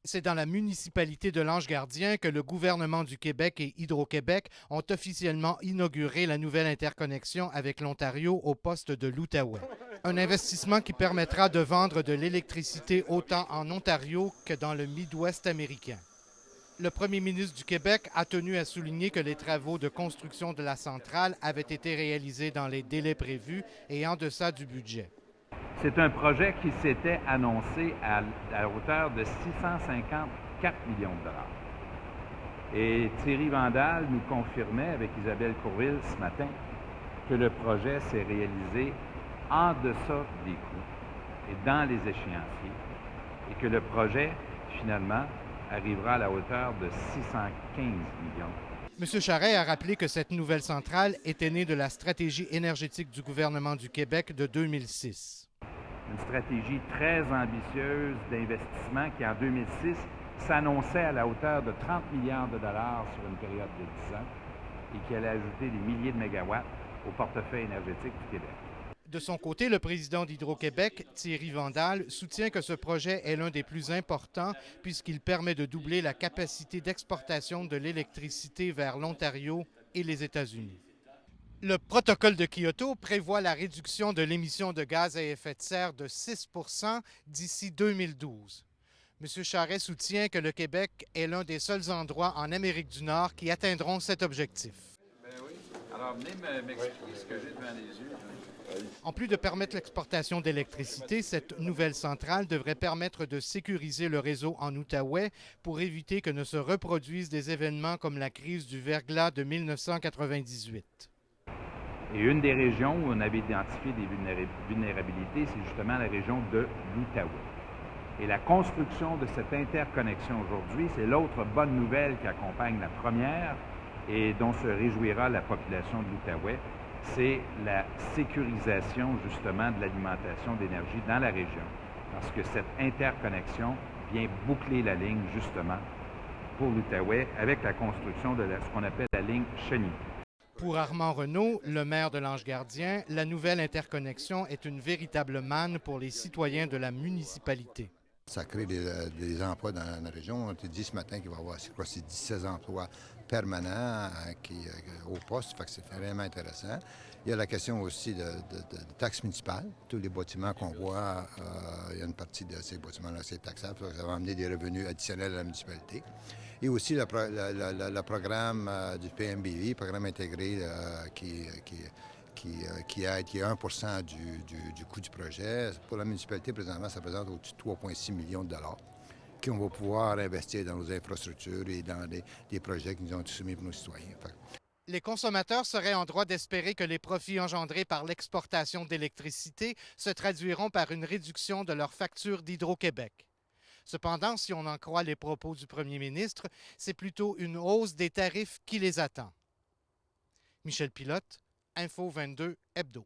C'est dans la municipalité de l'Ange-Gardien que le gouvernement du Québec et Hydro-Québec ont officiellement inauguré la nouvelle interconnexion avec l'Ontario au poste de l'Outaouais. Un investissement qui permettra de vendre de l'électricité autant en Ontario que dans le Midwest américain. Le premier ministre du Québec a tenu à souligner que les travaux de construction de la centrale avaient été réalisés dans les délais prévus et en deçà du budget. C'est un projet qui s'était annoncé à hauteur de 654 millions de dollars. Et Thierry Vandal nous confirmait avec Isabelle Courville ce matin que le projet s'est réalisé en deçà des coûts et dans les échéanciers et que le projet, finalement, arrivera à la hauteur de 615 millions. M. Charest a rappelé que cette nouvelle centrale était née de la stratégie énergétique du gouvernement du Québec de 2006. Une stratégie très ambitieuse d'investissement qui, en 2006, s'annonçait à la hauteur de 30 milliards de dollars sur une période de 10 ans et qui allait ajouter des milliers de mégawatts au portefeuille énergétique du Québec. De son côté, le président d'Hydro-Québec, Thierry Vandal, soutient que ce projet est l'un des plus importants puisqu'il permet de doubler la capacité d'exportation de l'électricité vers l'Ontario et les États-Unis. Le protocole de Kyoto prévoit la réduction de l'émission de gaz à effet de serre de 6 % d'ici 2012. M. Charest soutient que le Québec est l'un des seuls endroits en Amérique du Nord qui atteindront cet objectif. Ben oui. Alors, venez m'expliquer ce que j'ai devant les yeux. En plus de permettre l'exportation d'électricité, cette nouvelle centrale devrait permettre de sécuriser le réseau en Outaouais pour éviter que ne se reproduisent des événements comme la crise du verglas de 1998. Et une des régions où on avait identifié des vulnérabilités, c'est justement la région de l'Outaouais. Et la construction de cette interconnexion aujourd'hui, c'est l'autre bonne nouvelle qui accompagne la première et dont se réjouira la population de l'Outaouais, c'est la sécurisation justement de l'alimentation d'énergie dans la région. Parce que cette interconnexion vient boucler la ligne justement pour l'Outaouais avec la construction de ce qu'on appelle la ligne chenille. Pour Armand Renaud, le maire de l'Ange-Gardien, la nouvelle interconnexion est une véritable manne pour les citoyens de la municipalité. Ça crée des emplois dans la région. On te dit ce matin qu'il va y avoir 16 emplois permanents au poste, fait que c'est vraiment intéressant. Il y a la question aussi de taxes municipales. Tous les bâtiments qu'on voit, il y a une partie de ces bâtiments-là, c'est taxable. Ça va amener des revenus additionnels à la municipalité. Et aussi le programme du PMBV, programme intégré qui est 1 % du coût du projet. Pour la municipalité, présentement, ça représente au-dessus de 3,6 millions de dollars qu'on va pouvoir investir dans nos infrastructures et dans des projets qui nous ont été soumis pour nos citoyens. Les consommateurs seraient en droit d'espérer que les profits engendrés par l'exportation d'électricité se traduiront par une réduction de leur facture d'Hydro-Québec. Cependant, si on en croit les propos du premier ministre, c'est plutôt une hausse des tarifs qui les attend. Michel Pilote, Info 22 Hebdo.